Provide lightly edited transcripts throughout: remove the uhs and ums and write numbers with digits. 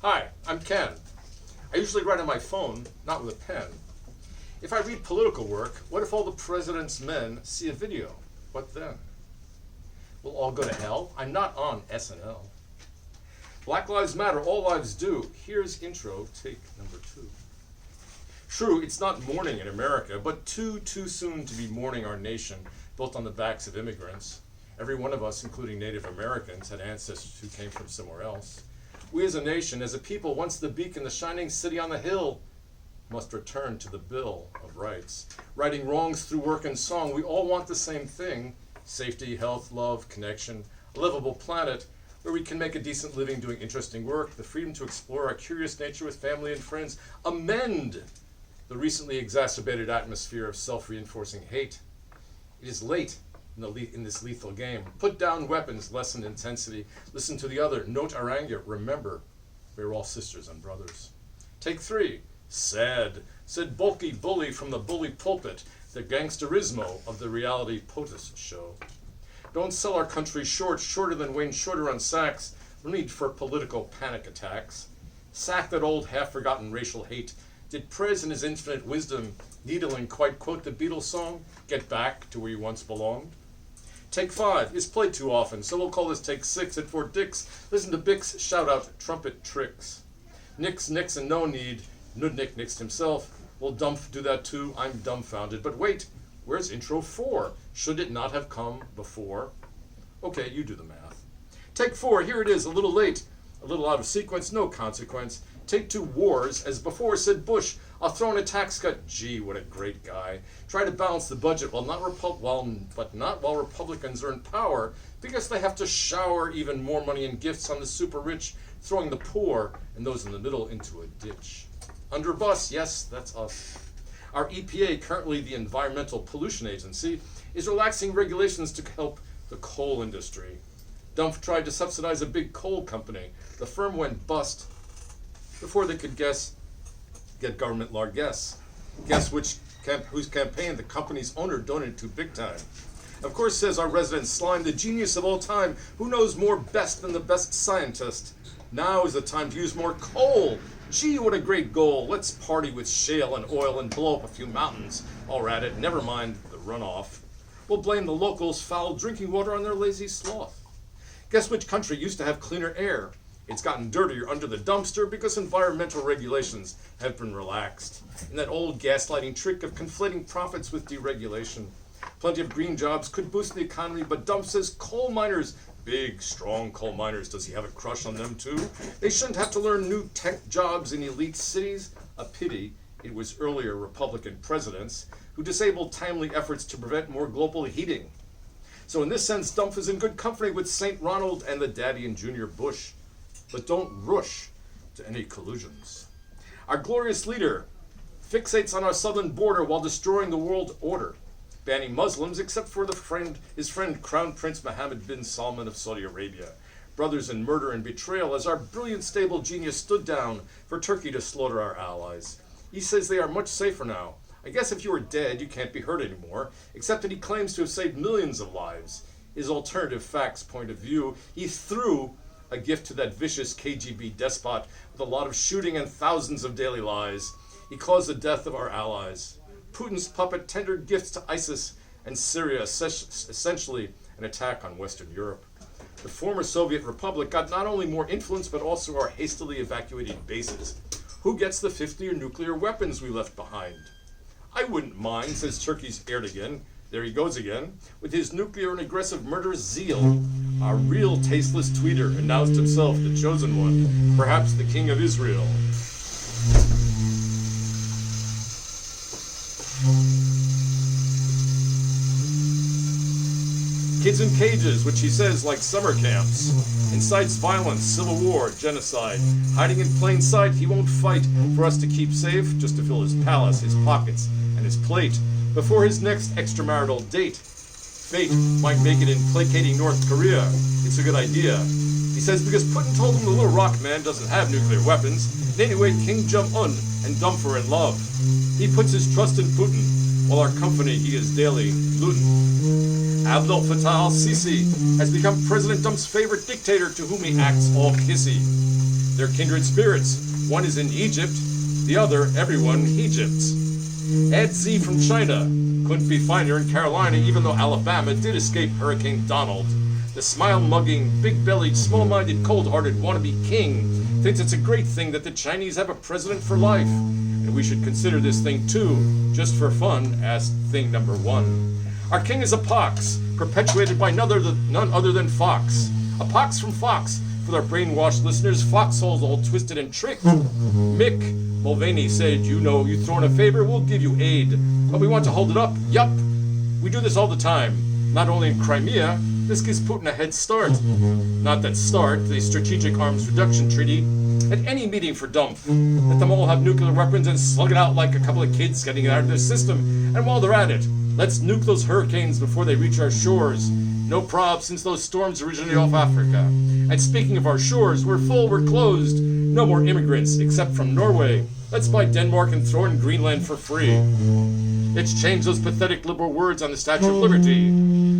Hi, I'm Ken. I usually write on my phone, not with a pen. If I read political work, what if all the president's men see a video? What then? We'll all go to hell? I'm not on SNL. Black Lives Matter, all lives do. Here's intro, take number 2. True, it's not mourning in America, but too soon to be mourning our nation, built on the backs of immigrants. Every one of us, including Native Americans, had ancestors who came from somewhere else. We as a nation, as a people, once the beacon, the shining city on the hill, must return to the Bill of Rights. Righting wrongs through work and song, we all want the same thing: safety, health, love, connection, a livable planet where we can make a decent living doing interesting work, the freedom to explore our curious nature with family and friends, amend the recently exacerbated atmosphere of self-reinforcing hate. It is late in this lethal game. Put down weapons, lessen intensity, listen to the other, note our anger, remember, we're all sisters and brothers. Take 3, sad, said bulky bully from the bully pulpit, the gangsterismo of the reality POTUS show. Don't sell our country shorter than Wayne Shorter on sax, no need for political panic attacks. Sack that old half-forgotten racial hate. Did Prez in his infinite wisdom needling quite quote the Beatles song, Get Back to Where You Once Belonged? Take 5 is played too often, so we'll call this take 6 at Fort Dix. Listen to Bix shout out trumpet tricks. Nix, and no need. Nudnik nixed himself. Will Dumpf do that too? I'm dumbfounded. But wait, where's intro 4? Should it not have come before? Okay, you do the math. Take 4, here it is, a little late. A little out of sequence, no consequence. Take 2, wars, as before said Bush. I'll throw in a tax cut. Gee, what a great guy. Try to balance the budget but not while Republicans are in power, because they have to shower even more money and gifts on the super rich, throwing the poor and those in the middle into a ditch. Under bus, yes, that's us. Our EPA, currently the Environmental Pollution Agency, is relaxing regulations to help the coal industry. Dumpf tried to subsidize a big coal company. The firm went bust before they could get government largesse. Guess whose campaign the company's owner donated to big time. Of course, says our resident slime, the genius of all time, who knows more best than the best scientist. Now is the time to use more coal. Gee, what a great goal. Let's party with shale and oil and blow up a few mountains. All at it, never mind the runoff. We'll blame the locals' foul drinking water on their lazy sloth. Guess which country used to have cleaner air? It's gotten dirtier under the dumpster because environmental regulations have been relaxed. And that old gaslighting trick of conflating profits with deregulation. Plenty of green jobs could boost the economy, but Dumpf says coal miners, big, strong coal miners, does he have a crush on them too? They shouldn't have to learn new tech jobs in elite cities. A pity it was earlier Republican presidents who disabled timely efforts to prevent more global heating. So in this sense, Dumpf is in good company with St. Ronald and the Daddy and Junior Bush. But don't rush to any collusions. Our glorious leader fixates on our southern border while destroying the world order, banning Muslims except for his friend Crown Prince Mohammed bin Salman of Saudi Arabia, brothers in murder and betrayal as our brilliant stable genius stood down for Turkey to slaughter our allies. He says they are much safer now. I guess if you were dead, you can't be hurt anymore, except that he claims to have saved millions of lives. His alternative facts point of view, he threw a gift to that vicious KGB despot with a lot of shooting and thousands of daily lies. He caused the death of our allies. Putin's puppet tendered gifts to ISIS and Syria, essentially an attack on Western Europe. The former Soviet Republic got not only more influence, but also our hastily evacuated bases. Who gets the 50 nuclear weapons we left behind? I wouldn't mind, says Turkey's Erdogan. There he goes again, with his nuclear and aggressive murder zeal. Our real tasteless tweeter announced himself the chosen one, perhaps the king of Israel. Kids in cages, which he says like summer camps, incites violence, civil war, genocide. Hiding in plain sight, he won't fight for us to keep safe, just to fill his palace, his pockets, and his plate before his next extramarital date. Fate might make it in placating North Korea. It's a good idea. He says because Putin told him the little rock man doesn't have nuclear weapons, and anyway King Jong-un and Dumpf are in love. He puts his trust in Putin, while our company he is daily gluten. Abdel Fattah al-Sisi has become President Dumpf's favorite dictator to whom he acts all kissy. They're kindred spirits. One is in Egypt, the other, everyone, Egypt's. Add Z from China. Couldn't be finer in Carolina, even though Alabama did escape Hurricane Donald. The smile-mugging, big-bellied, small-minded, cold-hearted wannabe king thinks it's a great thing that the Chinese have a president for life. And we should consider this thing, too, just for fun, as thing number one. Our king is a pox, perpetuated by none other than Fox. A pox from Fox. For our brainwashed listeners, foxholes all twisted and tricked. Mick Mulvaney said, you know, you throw in a favor, we'll give you aid. But we want to hold it up. Yup. We do this all the time. Not only in Crimea, this gives Putin a head start. Not that START, the Strategic Arms Reduction Treaty, at any meeting for dump. Let them all have nuclear weapons and slug it out like a couple of kids getting it out of their system. And while they're at it, let's nuke those hurricanes before they reach our shores. No prob, since those storms originate off Africa. And speaking of our shores, we're full, we're closed. No more immigrants, except from Norway. Let's buy Denmark and throw in Greenland for free. Let's change those pathetic liberal words on the Statue of Liberty.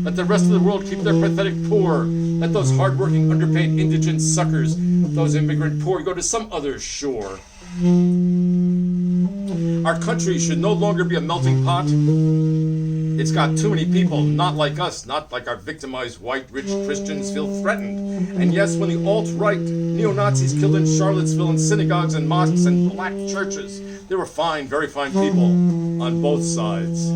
Let the rest of the world keep their pathetic poor. Let those hard-working, underpaid, indigent suckers, those immigrant poor, go to some other shore. Our country should no longer be a melting pot. It's got too many people, not like us, not like our victimized white rich Christians, feel threatened. And yes, when the alt-right neo-Nazis killed in Charlottesville in synagogues and mosques and black churches, they were fine, very fine people on both sides.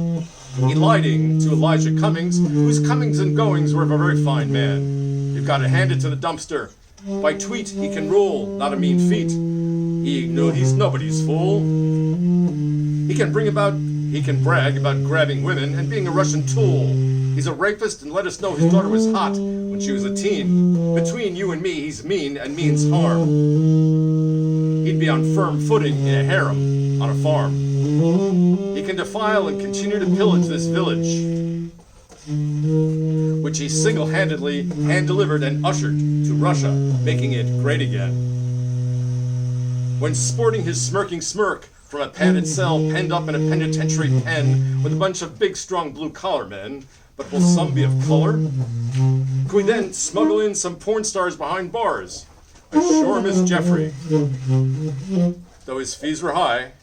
Eliding to Elijah Cummings, whose comings and goings were of a very fine man. You've got to hand it to the dumpster. By tweet, he can rule, not a mean feat. He's nobody's fool. He can brag about grabbing women and being a Russian tool. He's a rapist and let us know his daughter was hot when she was a teen. Between you and me, he's mean and means harm. He'd be on firm footing in a harem on a farm. He can defile and continue to pillage this village, which he single-handedly hand-delivered and ushered to Russia, making it great again. When sporting his smirking smirk from a padded cell penned up in a penitentiary pen with a bunch of big, strong blue-collar men, but will some be of color? Could we then smuggle in some porn stars behind bars? I sure miss Jeffrey, though his fees were high.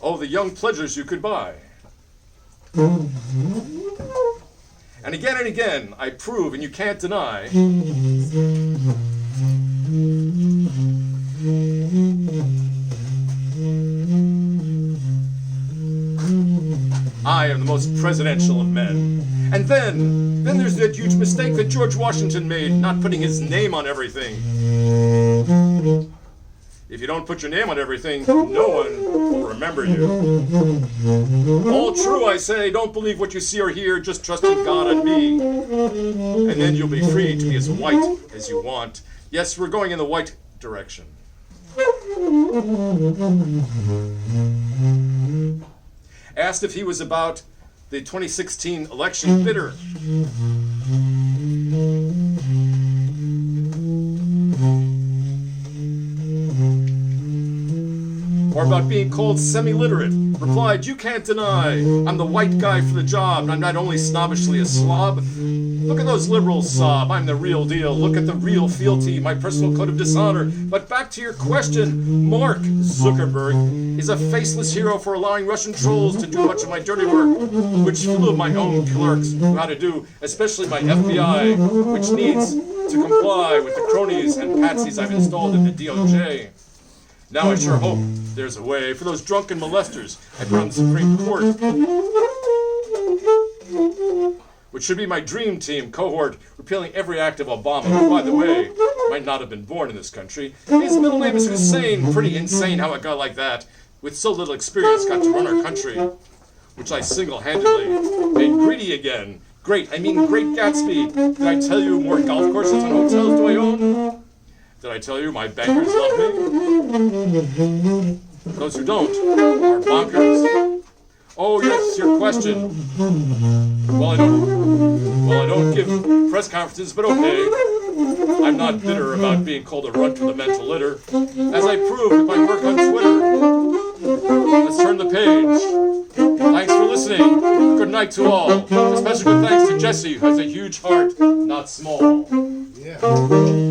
Oh, the young pleasures you could buy. And again, I prove, and you can't deny, I am the most presidential of men. And then there's that huge mistake that George Washington made, not putting his name on everything. If you don't put your name on everything, no one will remember you. All true, I say, don't believe what you see or hear, just trust in God and me. And then you'll be free to be as white as you want. Yes, we're going in the white direction. Asked if he was about the 2016 election bitter. Or about being called semi-literate, replied, you can't deny, I'm the white guy for the job, and I'm not only snobbishly a slob. Look at those liberals sob, I'm the real deal, look at the real fealty, my personal code of dishonor. But back to your question, Mark Zuckerberg is a faceless hero for allowing Russian trolls to do much of my dirty work, which few of my own clerks know how to do, especially my FBI, which needs to comply with the cronies and patsies I've installed in the DOJ. Now I sure hope there's a way for those drunken molesters I put on the Supreme Court, which should be my dream team cohort, repealing every act of Obama, who, by the way, might not have been born in this country. His middle name is Hussein. Pretty insane how a guy like that, with so little experience, got to run our country, which I single-handedly made greedy again. Great, I mean Great Gatsby. Did I tell you more golf courses and hotels do I own? Did I tell you my bankers love me? Those who don't are bonkers. Oh yes, your question. Well, I don't give press conferences, but okay. I'm not bitter about being called a runt with a mental litter, as I proved with my work on Twitter. Let's turn the page. Thanks for listening. Good night to all. Especially good thanks to Jesse, who has a huge heart, not small. Yeah.